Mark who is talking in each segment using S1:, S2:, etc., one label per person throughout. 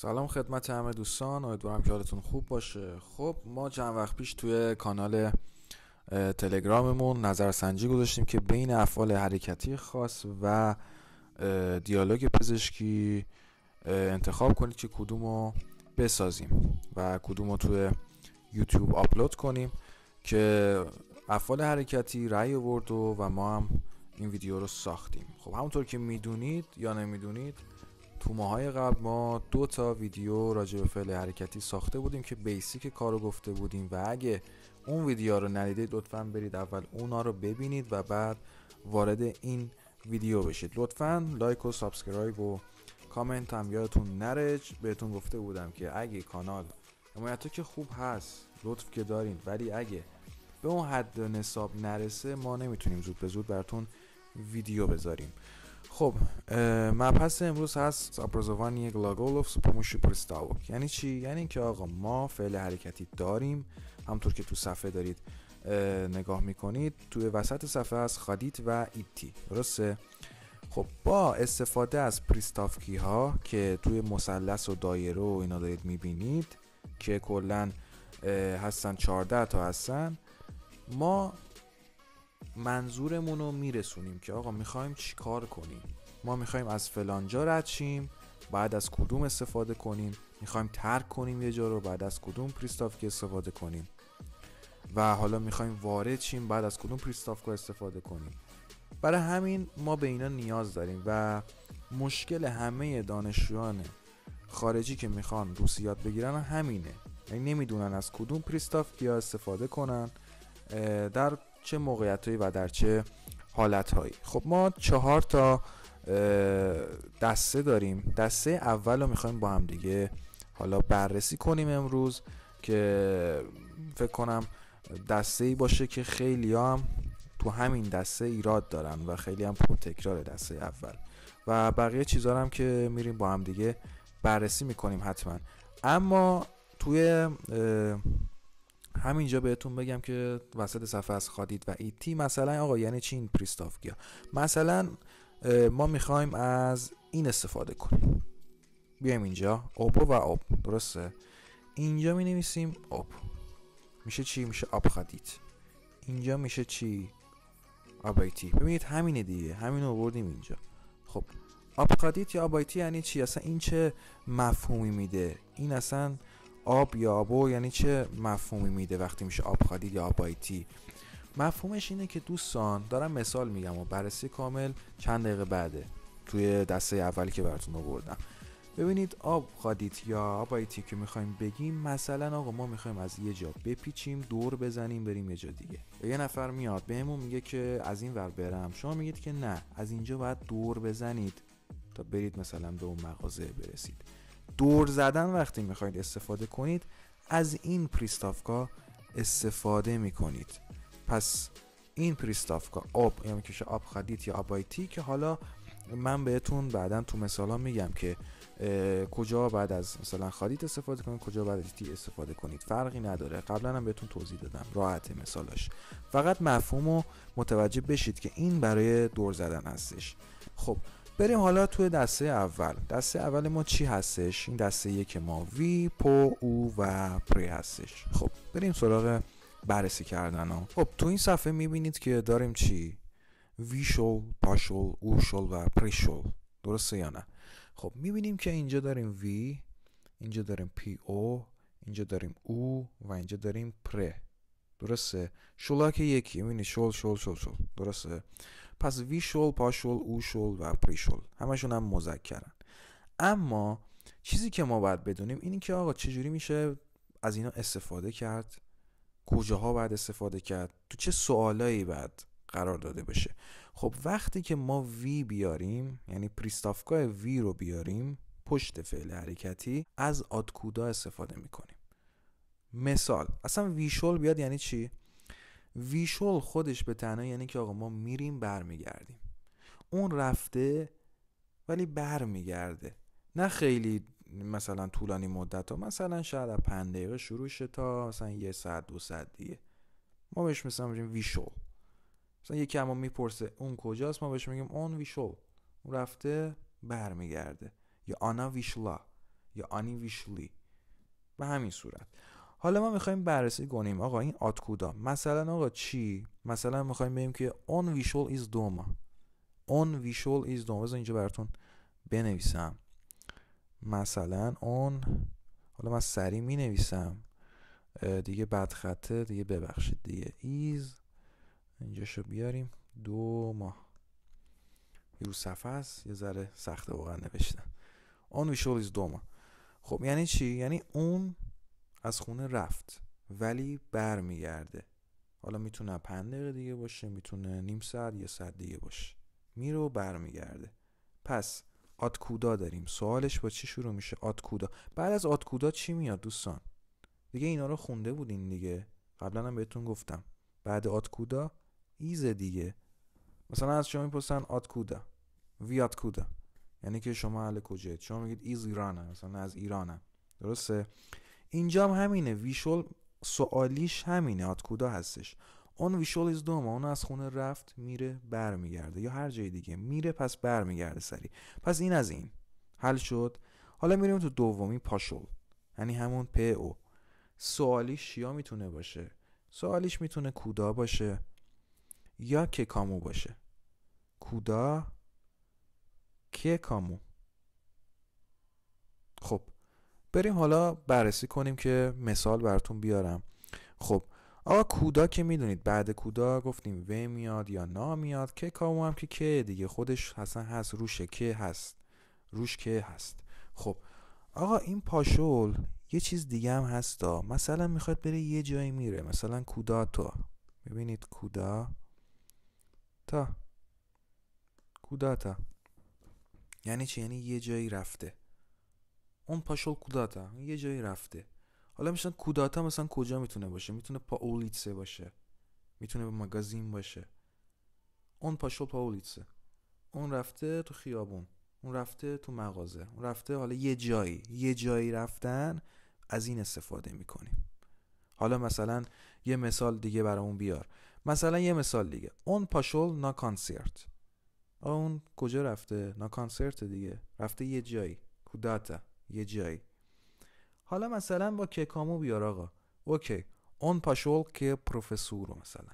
S1: سلام خدمت همه دوستان، امیدوارم که حالتون خوب باشه. خب ما چند وقت پیش توی کانال تلگراممون نظرسنجی گذاشتیم که بین افعال حرکتی خاص و دیالوگ پزشکی انتخاب کنید که کدومو بسازیم و کدومو توی یوتیوب آپلود کنیم. که افعال حرکتی رأی آورد و ما هم این ویدیو رو ساختیم. خب همونطور که میدونید یا نمیدونید، تو ماهای قبل ما 2 تا ویدیو راجع به فعل حرکتی ساخته بودیم که بیسیک کارو گفته بودیم و اگه اون ویدیو رو ندیدید لطفاً برید اول اونا رو ببینید و بعد وارد این ویدیو بشید. لطفاً لایک و سابسکرایب و کامنت هم یادتون نره. بهتون گفته بودم که اگه کانال حمایتو که خوب هست، لطف که دارین، ولی اگه به اون حد نصاب نرسه ما نمیتونیم زود به زود براتون ویدیو بذاریم. خب مبحث امروز هست zaprazowanie gлаголов с помощью приставок. یعنی چی؟ یعنی که آقا ما فعل حرکتی داریم، همونطور که تو صفحه دارید نگاه میکنید. توی وسط صفحه هست خادیت و ایتی، درسته؟ خب با استفاده از پریستافکی ها که توی مثلث و دایره و اینا دارید میبینید که کلن هستن 14 تا هستن، ما منظورمون رو میرسونیم که آقا میخوایم چی کار کنیم. ما میخوایم از فلانجا رد شیم، بعد از کدوم استفاده کنیم. میخوایم ترک کنیم یه جا رو، بعد از کدوم پریستافکی استفاده کنیم. و حالا میخوایم وارد شیم، بعد از کدوم پریستافکا استفاده کنیم. برای همین ما به اینا نیاز داریم و مشکل همه دانشجویان خارجی که میخوان روسی یاد بگیرن همینه، یعنی نمیدونن از کدوم پریستافکی استفاده کنن، در چه موقعیتایی و در چه حالتهایی. خب ما 4 تا دسته داریم. دسته اول رو میخوایم با هم دیگه حالا بررسی کنیم امروز، که فکر کنم دسته ای باشه که خیلی هم تو همین دسته ایراد دارن و خیلی هم پرتکرار دسته اول، و بقیه چیزا هم که میریم با هم دیگه بررسی میکنیم حتما. اما توی همینجا بهتون بگم که وسط صفحه از خادید و ایتی مثلا آقا یعنی چی این پریستافکیا. مثلا ما میخوایم از این استفاده کنیم، بیایم اینجا اوبو و اوب، درسته؟ اینجا می نویسیم اوب، میشه چی؟ میشه آب خادید. اینجا میشه چی؟ آبایتی. ببینید همینه دیگه، همین رو بردیم اینجا. خب آب خادید یا آبایتی یعنی چی؟ اصلا این چه مفهومی میده؟ این اصلا آب یا آبو یعنی چه مفهومی میده وقتی میشه آب خادید یا آبایتی؟ مفهومش اینه که دوستان، دارم مثال میگم و بررسی کامل چند دقیقه بعده توی دسته اولی که براتون آوردم. ببینید آب خادید یا آبایتی که میخوایم بگیم، مثلا آقا ما میخوایم از یه جا بپیچیم، دور بزنیم، بریم یه جا دیگه. یه نفر میاد بهمون میگه که از این ور برم، شما میگید که نه، از اینجا باید دور بزنید تا برید مثلا به اون مغازه برسید. دور زدن وقتی میخواید استفاده کنید، از این پریستافکا استفاده میکنید. پس این پریستافکا آب یعنی که آب خادید یا آبایتی، که حالا من بهتون بعداً تو مثالا میگم که کجا بعد از مثلا خادید استفاده کنید، کجا بعد از تی استفاده کنید، فرقی نداره. قبلا هم بهتون توضیح دادم، راحته مثالاش. فقط مفهومو متوجه بشید که این برای دور زدن هستش. خب بریم حالا توی دسته اول. دسته اول ما چی هستش؟ این دسته یک ما وی، پو، او و پری هستش. خب بریم سراغ بررسی کردن ها. خب تو این صفحه میبینید که داریم چی؟ ویشول، پاشول، اوشول و پریشول، درسته یا نه؟ خب میبینیم که اینجا داریم وی، اینجا داریم پی او، اینجا داریم او و اینجا داریم پره، درسته؟ شولا که یکی، میبینید شول شول شول شول، درسته؟ پس وی شول، پاشول، او شول و پری شول، همشون هم مذکرن. اما چیزی که ما باید بدونیم اینی که آقا چجوری میشه از اینا استفاده کرد، کجاها باید استفاده کرد، تو چه سوالایی باید قرار داده بشه. خب وقتی که ما وی بیاریم، یعنی پریستافکا وی رو بیاریم پشت فعل حرکتی، از آدکودا استفاده میکنیم. مثال اصلا ویشول بیاد یعنی چی؟ ویشول خودش به تنهایی یعنی که آقا ما میریم برمیگردیم. اون رفته ولی برمیگرده، نه خیلی مثلا طولانی مدت ها، مثلا شاید از 5 دقیقه شروع شه تا مثلا 1 ساعت 2 ساعت دیگه. ما بهش مثلا میگیم ویشول. مثلا یکی اما میپرسه اون کجاست، ما بهش میگیم اون ویشول، اون رفته برمیگرده. یا آنا ویشلا، یا unusually به همین صورت. حالا ما میخوایم بررسی کنیم آقا این آتکودا مثلا آقا چی؟ مثلا میخوایم بگیم که on visual is doma. on visual is doma. بذار اینجا براتون بنویسم. مثلا on، حالا من سریع می نویسم دیگه بد خطه دیگه، ببخشید دیگه، is اینجا شو بیاریم 2 ماه. یه رو صفحه است یه ذره سخته واقعا نوشتن. on visual is doma. خب یعنی چی؟ یعنی اون از خونه رفت ولی برمیگرده. حالا میتونه 5 دقیقه دیگه باشه، میتونه نیم ساعت یا ساعت دیگه باشه، میره و برمیگرده. پس آتکودا داریم. سوالش با چی شروع میشه؟ آتکودا. بعد از آتکودا چی میاد دوستان؟ دیگه اینا رو خونده بودین دیگه، قبلا هم بهتون گفتم. بعد آتکودا ایز دیگه. مثلا از شما میپرسن آتکودا، وی آتکودا، یعنی که شما اهل کجایید؟ شما میگید ایز ایرانم، مثلا از ایرانم. درسته؟ اینجا هم همینه. ویشول سوالیش همینه، آتکودا هستش. اون ویشول ایز دوما، اون از خونه رفت میره برمیگرده، یا هر جای دیگه میره پس برمیگرده سری. پس این از این حل شد. حالا میریم تو دومی، پاشول، یعنی همون پ او. سوالیش یا میتونه باشه، سوالیش میتونه کودا باشه یا که کامو باشه. کودا که کامو. خب بریم حالا بررسی کنیم که مثال براتون بیارم. خب آقا کودا که میدونید بعد کودا گفتیم و میاد یا نا میاد. که کامو هم که دیگه خودش اصلا هست، روشه که هست، روش که هست. خب آقا این پاشول یه چیز دیگه هم هستا. مثلا میخواد بره یه جایی میره، مثلا کودا تا، ببینید کودا تا، کودا تا یعنی چی؟ یعنی یه جایی رفته. اون پاشول کوداتا، یه جایی رفته. حالا میشن کوداتا مثلا کجا میتونه باشه؟ میتونه پاولیتسه باشه، میتونه به ماگازین باشه. اون پاشول پاولیتسه، اون رفته تو خیابون، اون رفته تو مغازه، اون رفته حالا یه جایی. یه جایی رفتن، از این استفاده میکنیم. حالا مثلا یه مثال دیگه برامون بیار. مثلا یه مثال دیگه، اون پاشول نا کانسرت. اون کجا رفته؟ نا کانسرت دیگه، رفته یه جایی. کوداتا، یه جایی. حالا مثلا با که کامو بیار آقا. اوکی، اون پاشول که پروفسور، مثلا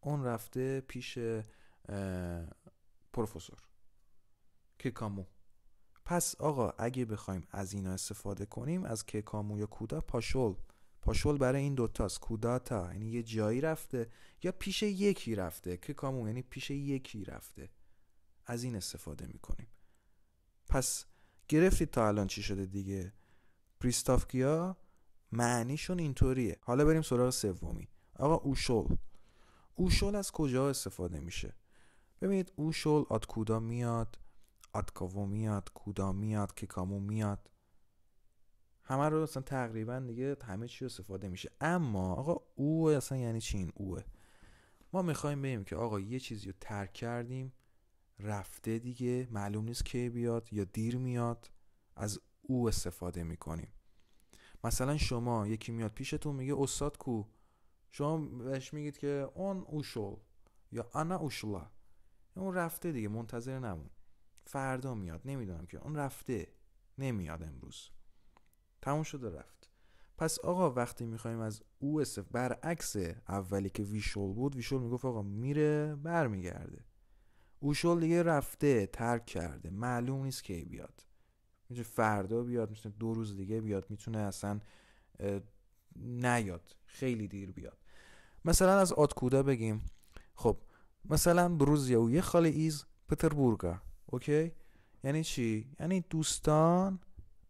S1: اون رفته پیش پروفسور. که کامو. پس آقا اگه بخوایم از اینا استفاده کنیم، از که کامو یا کودا، پاشول. پاشول برای این دوتاست. کوداتا یعنی یه جایی رفته یا پیش یکی رفته. که کامو یعنی پیش یکی رفته. از این استفاده میکنیم. پس گرفتید تا الان چی شده دیگه؟ پریستافکیا معنیشون اینطوریه. حالا بریم سراغ سومی. آقا اوشول. اوشول از کجا استفاده میشه؟ ببینید اوشول آتکودا میاد، آتکاوو میاد، کودا میاد، کیکامو میاد. همه رو اصلا تقریبا دیگه همه چی استفاده میشه. اما آقا او اصلا یعنی چی؟ این اوه ما میخوایم بگیم که آقا یه چیزی رو ترک کردیم، رفته دیگه، معلوم نیست کی بیاد یا دیر میاد، از او استفاده میکنیم. مثلا شما یکی میاد پیشتون میگه استاد کو، شما بهش میگید که اون اوشول یا انا اوشلا. اون رفته دیگه، منتظر نمون، فردا میاد، نمیدونم که اون رفته، نمیاد امروز، تموم شده رفت. پس آقا وقتی میخوایم از او برعکس اولی که ویشول بود، ویشول میگفت آقا میره برمیگرده. اوشول دیگه رفته، ترک کرده، معلوم نیست کی بیاد، میتونه فردا بیاد، میتونه 2 روز دیگه بیاد، میتونه اصلا نیاد، خیلی دیر بیاد. مثلا از آتکودا بگیم. خب مثلا بروزیا و یه خاله ایز پتربورگا. اوکی، یعنی چی؟ یعنی دوستان،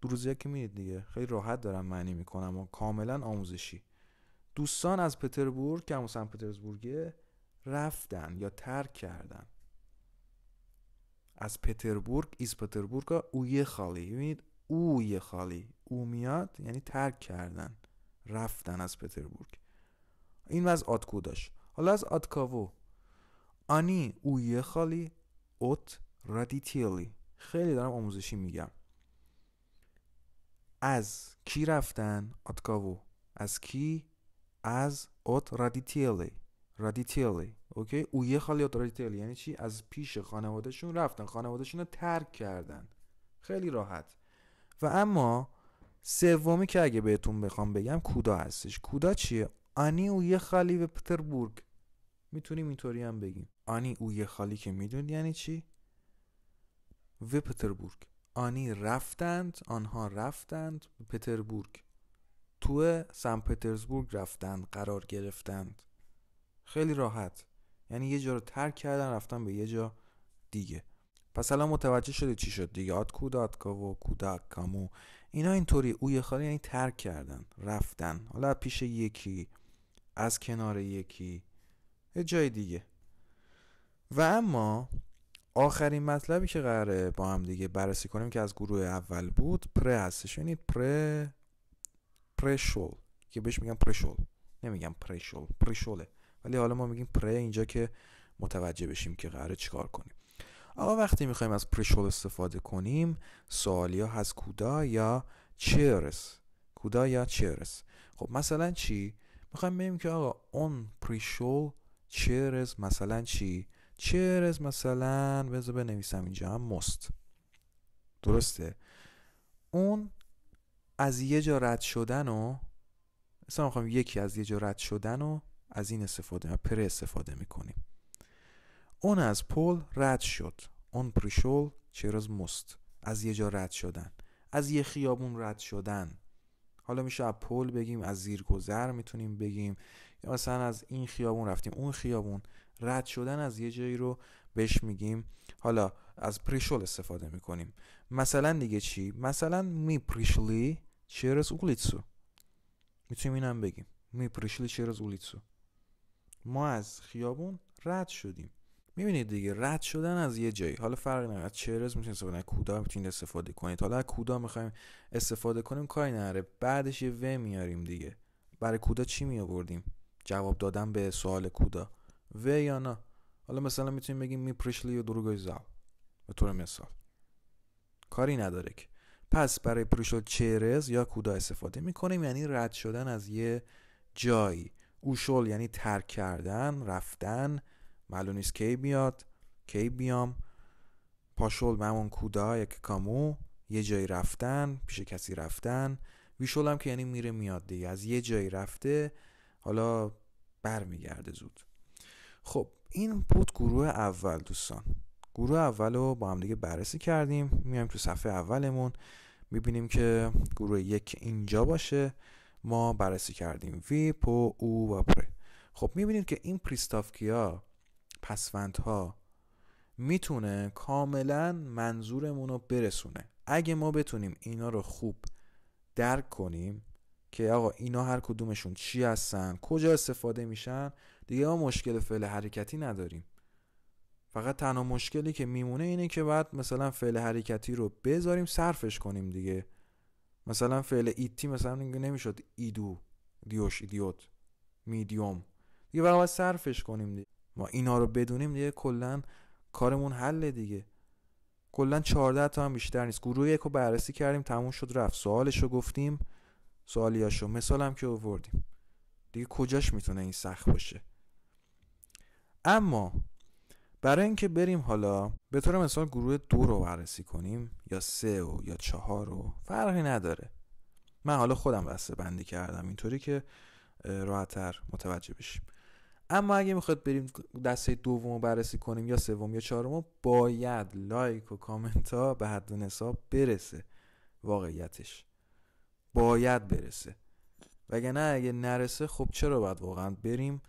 S1: بروزیا که میدید دیگه، خیلی راحت دارم معنی میکنم و کاملا آموزشی. دوستان از پتربورگ که همون سن پترزبورگه رفتن یا ترک کردن. از پتربورگ، ایز پتربورگا او یه خالی. ببینید او یه خالی، او میاد یعنی ترک کردن، رفتن از پتربورگ. این از آتکوداش. حالا از آتکاوو. آنی او یه خالی اوت رادیتیلی. خیلی دارم آموزشی میگم. از کی رفتن؟ آتکاوو. از کی؟ از اوت رادیتیلی. رادیتیلی. اوکی، او یه خالی اوت رادیتیلی یعنی چی؟ از پیش خانوادهشون رفتن، خانوادهشون رو ترک کردن. خیلی راحت. و اما سومی که اگه بهتون بخوام بگم کودا هستش. کودا چیه؟ آنی اوی خالی و پتربورگ. میتونیم اینطوری هم بگیم آنی اوی خالی، که میدونید یعنی چی؟ و پتربورگ. آنی رفتند، آنها رفتند به پتربورگ، تو سن پترزبورگ رفتند، قرار گرفتند. خیلی راحت، یعنی یه جا رو ترک کردن رفتن به یه جا دیگه. پس الان متوجه شدید چی شد دیگه. آت کوداتکا و کودک کامو اینا اینطوری اوی خالی یعنی ترک کردن، رفتن، حالا پیش یکی، از کنار یکی، یه جای دیگه. و اما آخرین مطلبی که قراره با هم دیگه بررسی کنیم که از گروه اول بود، پره هستش. یعنی پرشول که بهش میگم پرشول، نمیگم پرشول، پرشوله، ولی حالا ما میگیم پره اینجا که متوجه بشیم که قراره چیکار کنیم. آقا وقتی میخوایم از پرشول استفاده کنیم، سوالی ها هست کودا یا چیرس. کودا یا چیرس. خب مثلا چی؟ میخوایم بگیم که آقا اون پرشول چیرس مثلا چی؟ چیرس مثلا بذار بنویسم اینجا هم مست. درسته؟ اون از یه جا رد شدن و مثلا میخوایم یکی از یه جا رد شدن و از این استفاده پره استفاده میکنیم. اون از پل رد شد. اون پریشول چرز مست. از یه جا رد شدن، از یه خیابون رد شدن. حالا میشه از پل بگیم، از زیرگذر میتونیم بگیم، یا مثلا از این خیابون رفتیم اون خیابون. رد شدن از یه جایی رو بهش میگیم، حالا از پریشول استفاده میکنیم. مثلا دیگه چی؟ مثلا می پریشلی چرز اولیتسو. میتونیم اینم بگیم می پریشلی چرز اولیتسو. ما از خیابون رد شدیم. میبینید دیگه، رد شدن از یه جایی. حالا فرقی نداره، از چرز میتونید استفاده کنید، کودا میتونید استفاده کنید. حالا از کودا میخوایم استفاده کنیم کاری نداره، بعدش یه و میاریم دیگه. برای کودا چی می آوردیم؟ جواب دادن به سوال کودا، و یا نه. حالا مثلا میتونیم بگیم می پریشلی و دروگای زال، به طور مثال. کاری نداره که. پس برای پریشل چرز یا کودا استفاده میکنیم، یعنی رد شدن از یه جایی. اوشول یعنی ترک کردن، رفتن، معلوم نیست کی بیاد کی بیام. پاشول همون کودا یک کامو، یه جایی رفتن، پیش کسی رفتن. ویشول هم که یعنی میره میاد دیگه، از یه جایی رفته حالا برمیگرده زود. خب این بود گروه اول دوستان. گروه اول رو با هم دیگه بررسی کردیم. میایم تو صفحه اولمون، میبینیم که گروه یک اینجا باشه. ما بررسی کردیم وی، پو، او و پره. خب میبینید که این پریستافکیا، پسوندها، میتونه کاملا منظورمون رو برسونه. اگه ما بتونیم اینا رو خوب درک کنیم که آقا اینا هر کدومشون چی هستن، کجا استفاده میشن، دیگه ما مشکل فعل حرکتی نداریم. فقط تنها مشکلی که میمونه اینه که بعد مثلا فعل حرکتی رو بذاریم صرفش کنیم دیگه. مثلا فعل ایتی مثلا نمیشد ایدو، دیوش، ایدیوت، میدیوم، دیگه باید صرفش کنیم دیگه. ما اینا رو بدونیم دیگه کلن کارمون حله دیگه. کلن 14 تا هم بیشتر نیست. گروه یک رو بررسی کردیم، تموم شد رفت. سوالش رو گفتیم، سوالیاشو مثال هم که آوردیم دیگه. کجاش میتونه این سخت باشه؟ اما برای اینکه بریم حالا به طور مثال گروه 2 رو بررسی کنیم، یا 3 و یا 4 رو، فرقی نداره. من حالا خودم بسته بندی کردم اینطوری که راحت‌تر متوجه بشیم. اما اگه میخواد بریم دسته دوم رو بررسی کنیم، یا سوم یا چهارم، باید لایک و کامنت ها به حد و نصاب برسه. واقعیتش باید برسه، وگرنه اگه نرسه خب چرا باید واقعا بریم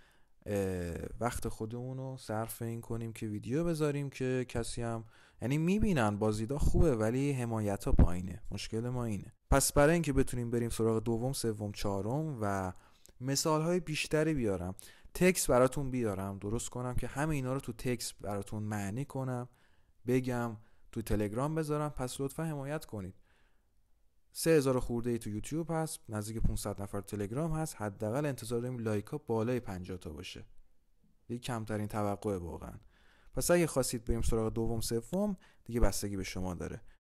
S1: وقت خودمون رو صرف این کنیم که ویدیو بذاریم که کسی هم، یعنی میبینن بازدیدا خوبه ولی حمایت ها پایینه. مشکل ما اینه. پس برای اینکه بتونیم بریم سراغ دوم، سوم، چهارم و مثال های بیشتری بیارم، تکست براتون بیارم درست کنم که همه اینا رو تو تکست براتون معنی کنم، بگم، تو تلگرام بذارم. پس لطفا حمایت کنید. 3000 خورده ای تو یوتیوب هست، نزدیک 500 نفر تلگرام هست. حداقل انتظار داریم لایک ها بالای 50 تا باشه. دیگه کمترین توقعه واقعا. پس اگه خواستید بریم سراغ دوم، سوم، دیگه بستگی به شما داره.